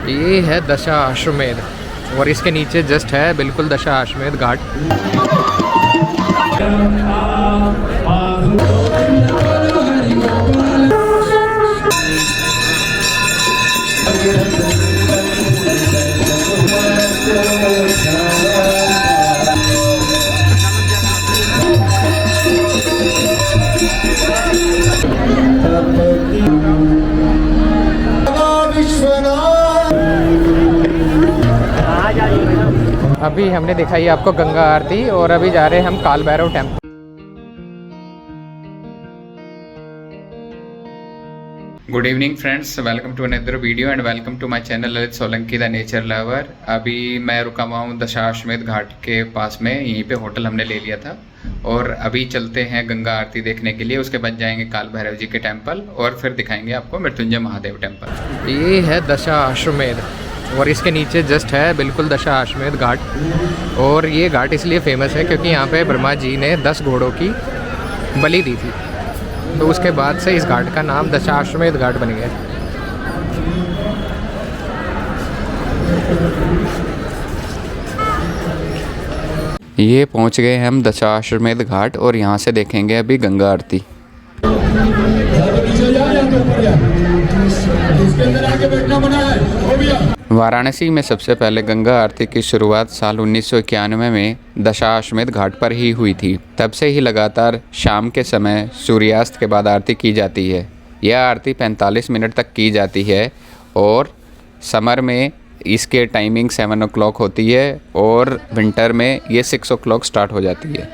ये है दशाश्वमेध और इसके नीचे जस्ट है बिल्कुल दशाश्वमेध घाट। अभी हमने दिखाई आपको गंगा आरती और अभी जा रहे हैं हम Kaal Bhairav temple. Good evening friends, welcome to another video and welcome to my channel Lalit Solanki the nature lover. अभी मैं रुका हुआ हूँ दशाश्वमेध घाट के पास में, यहीं पे होटल हमने ले लिया था और अभी चलते हैं गंगा आरती देखने के लिए। उसके बाद जाएंगे काल भैरव जी के टेम्पल और फिर दिखाएंगे आपको मृत्युंजय महादेव टेम्पल। ये है दशाश्वमेध और इसके नीचे जस्ट है बिल्कुल दशाश्वमेध घाट। और ये घाट इसलिए फेमस है क्योंकि यहाँ पे ब्रह्मा जी ने 10 घोड़ों की बलि दी थी, तो उसके बाद से इस घाट का नाम दशाश्वमेध घाट बन गया। ये पहुँच गए हम दशाश्वमेध घाट और यहाँ से देखेंगे अभी गंगा आरती। वाराणसी में सबसे पहले गंगा आरती की शुरुआत साल 1991 में दशाश्वमेध घाट पर ही हुई थी। तब से ही लगातार शाम के समय सूर्यास्त के बाद आरती की जाती है। यह आरती 45 मिनट तक की जाती है और समर में इसके टाइमिंग 7 o'clock होती है और विंटर में ये 6 o'clock स्टार्ट हो जाती है।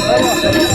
Terima kasih.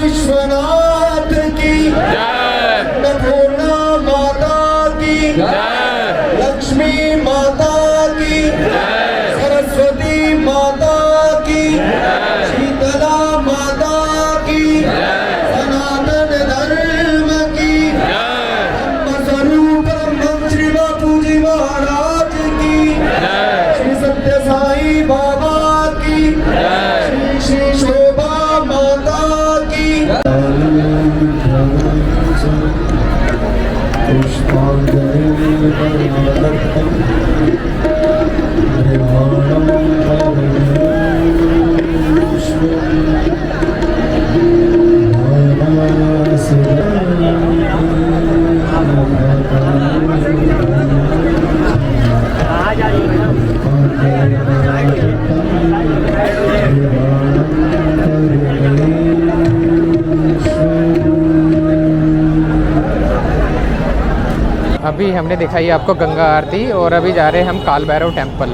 विश्वनाथ की अन्नपूर्णा माता की लक्ष्मी माता की सरस्वती माता की शीतला माता की सनातन धर्म की धम्म स्वरूप ब्रह्म श्री बापू जी महाराज की श्री सत्य साई बाबा की श्री श्री शोभा माता की अभी हमने दिखाई आपको गंगा आरती और अभी जा रहे हैं हम काल भैरव टेम्पल।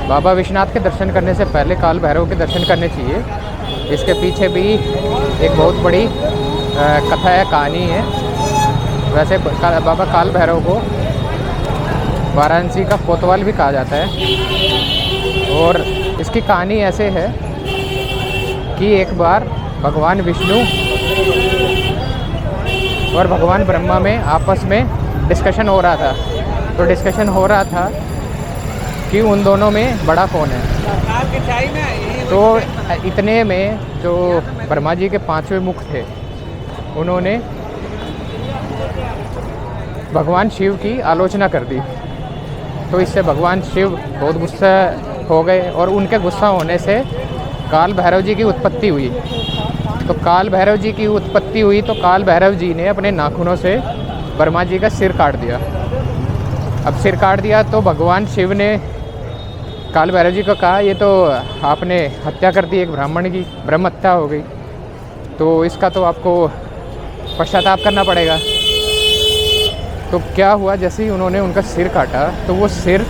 बाबा विश्वनाथ के दर्शन करने से पहले काल भैरव के दर्शन करने चाहिए। इसके पीछे भी एक बहुत बड़ी कथा है, कहानी है। वैसे बाबा काल भैरव को वाराणसी का कोतवाल भी कहा जाता है। और इसकी कहानी ऐसे है कि एक बार भगवान विष्णु और भगवान ब्रह्मा में आपस में डिस्कशन हो रहा था। तो डिस्कशन हो रहा था कि उन दोनों में बड़ा कौन है। तो इतने में जो ब्रह्मा जी के 5वें मुख थे, उन्होंने भगवान शिव की आलोचना कर दी। तो इससे भगवान शिव बहुत गुस्सा हो गए और उनके गुस्सा होने से काल भैरव जी की उत्पत्ति हुई। तो काल भैरव जी की उत्पत्ति हुई तो काल भैरव जी ने अपने नाखूनों से ब्रह्मा जी का सिर काट दिया। अब सिर काट दिया तो भगवान शिव ने काल भैरव जी को कहा, ये तो आपने हत्या कर दी एक ब्राह्मण की, ब्रह्म हत्या हो गई, तो इसका तो आपको पश्चाताप करना पड़ेगा। तो क्या हुआ, जैसे ही उन्होंने उनका सिर काटा तो वो सिर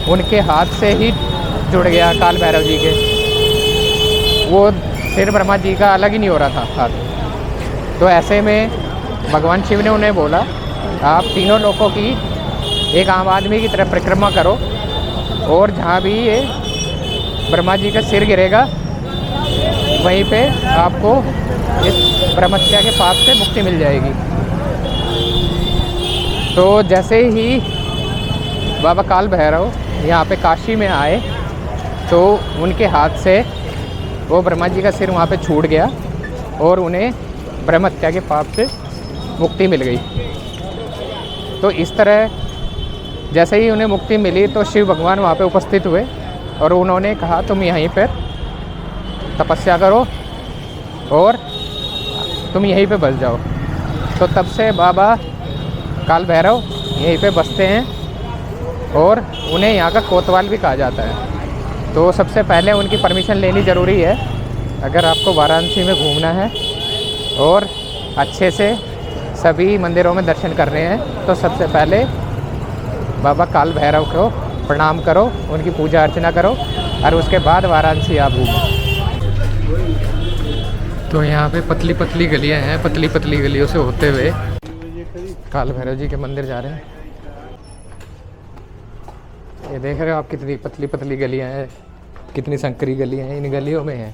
उनके हाथ से ही जुड़ गया काल भैरव जी के। वो सिर ब्रह्मा जी का अलग ही नहीं हो रहा था हाथ। तो ऐसे में भगवान शिव ने उन्हें बोला, आप तीनों लोगों की एक आम आदमी की तरह परिक्रमा करो और जहाँ भी ये ब्रह्मा जी का सिर गिरेगा वहीं पे आपको इस ब्रह्महत्या के पाप से मुक्ति मिल जाएगी। तो जैसे ही बाबा काल भैरव यहाँ पे काशी में आए तो उनके हाथ से वो ब्रह्मा जी का सिर वहाँ पे छूट गया और उन्हें ब्रह्महत्या के पाप से मुक्ति मिल गई। तो इस तरह जैसे ही उन्हें मुक्ति मिली तो शिव भगवान वहाँ पे उपस्थित हुए और उन्होंने कहा, तुम यहीं पर तपस्या करो और तुम यहीं पे बस जाओ। तो तब से बाबा काल भैरव यहीं पे बसते हैं और उन्हें यहाँ का कोतवाल भी कहा जाता है। तो सबसे पहले उनकी परमिशन लेनी ज़रूरी है अगर आपको वाराणसी में घूमना है और अच्छे से सभी मंदिरों में दर्शन कर रहे हैं। तो सबसे पहले बाबा काल भैरव को प्रणाम करो, उनकी पूजा अर्चना करो और उसके बाद वाराणसी आप घूमो। तो यहाँ पे पतली पतली गलियाँ हैं, पतली पतली गलियों से होते हुए काल भैरव जी के मंदिर जा रहे हैं। ये देख रहे हो आप कितनी पतली पतली गलियाँ हैं, कितनी संकरी गलियाँ हैं, इन गलियों में हैं।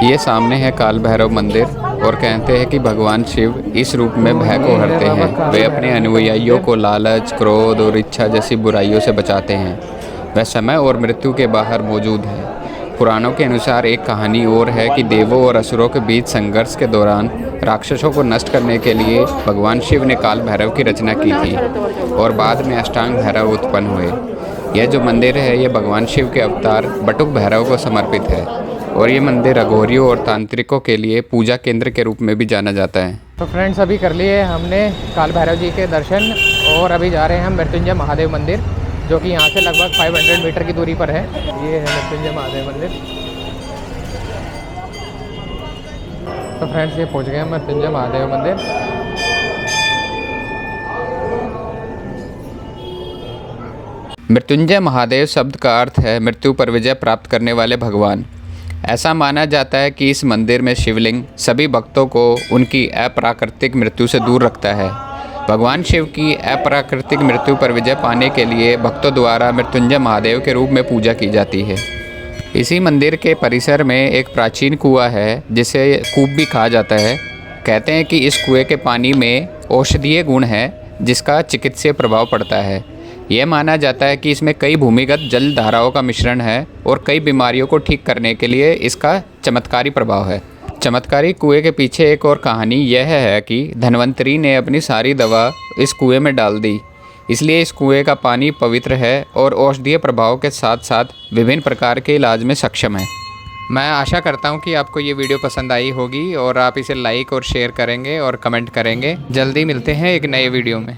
ये सामने है काल भैरव मंदिर और कहते हैं कि भगवान शिव इस रूप में भय को हरते हैं। वे अपने अनुयायियों को लालच, क्रोध और इच्छा जैसी बुराइयों से बचाते हैं। वह समय और मृत्यु के बाहर मौजूद है। पुराणों के अनुसार एक कहानी और है कि देवों और असुरों के बीच संघर्ष के दौरान राक्षसों को नष्ट करने के लिए भगवान शिव ने काल भैरव की रचना की थी और बाद में अष्टांग भैरव उत्पन्न हुए। यह जो मंदिर है ये भगवान शिव के अवतार बटुक भैरव को समर्पित है और ये मंदिर अघोरियों और तांत्रिकों के लिए पूजा केंद्र के रूप में भी जाना जाता है। तो फ्रेंड्स अभी कर लिए हमने काल भैरव जी के दर्शन और अभी जा रहे हैं हम मृत्युंजय महादेव मंदिर, जो कि यहाँ से लगभग 500 मीटर की दूरी पर है। ये है मृत्युंजय महादेव मंदिर। तो फ्रेंड्स ये पहुँच गए हम मृत्युंजय महादेव मंदिर। मृत्युंजय महादेव शब्द का अर्थ है मृत्यु पर विजय प्राप्त करने वाले भगवान। ऐसा माना जाता है कि इस मंदिर में शिवलिंग सभी भक्तों को उनकी अप्राकृतिक मृत्यु से दूर रखता है। भगवान शिव की अप्राकृतिक मृत्यु पर विजय पाने के लिए भक्तों द्वारा मृत्युंजय महादेव के रूप में पूजा की जाती है। इसी मंदिर के परिसर में एक प्राचीन कुआं है जिसे कूप भी कहा जाता है। कहते हैं कि इस कुएं के पानी में औषधीय गुण है जिसका चिकित्सीय प्रभाव पड़ता है। यह माना जाता है कि इसमें कई भूमिगत जल धाराओं का मिश्रण है और कई बीमारियों को ठीक करने के लिए इसका चमत्कारी प्रभाव है। चमत्कारी कुएं के पीछे एक और कहानी यह है कि धन्वंतरी ने अपनी सारी दवा इस कुएं में डाल दी, इसलिए इस कुएं का पानी पवित्र है और औषधीय प्रभाव के साथ साथ विभिन्न प्रकार के इलाज में सक्षम है। मैं आशा करता हूं कि आपको ये वीडियो पसंद आई होगी और आप इसे लाइक और शेयर करेंगे और कमेंट करेंगे। जल्दी मिलते हैं एक नए वीडियो में।